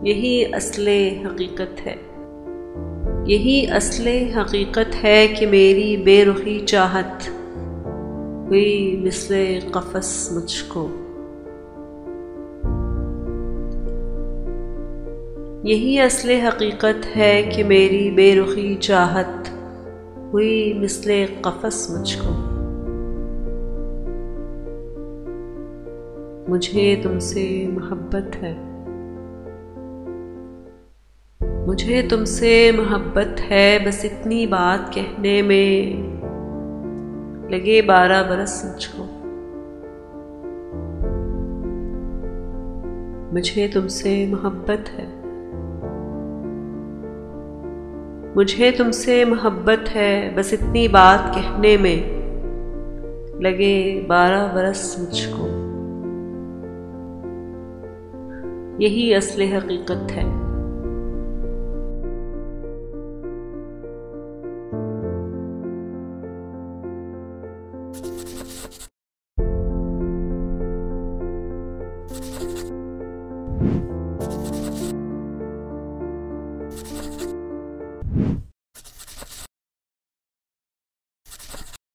यही असले हकीकत है। यही असले हकीकत है कि मेरी बेरुखी चाहत हुई मिस्ले कफस मुझको। यही असले हकीकत है कि मेरी बेरुखी चाहत हुई मिस्ले कफस मुझको। मुझे तुमसे मोहब्बत है, मुझे तुमसे मोहब्बत है, बस इतनी बात कहने में लगे 12 बरस मुझको। मुझे तुमसे मोहब्बत है, मुझे तुमसे मोहब्बत है, बस इतनी बात कहने में लगे 12 बरस मुझको। यही असले हकीकत है।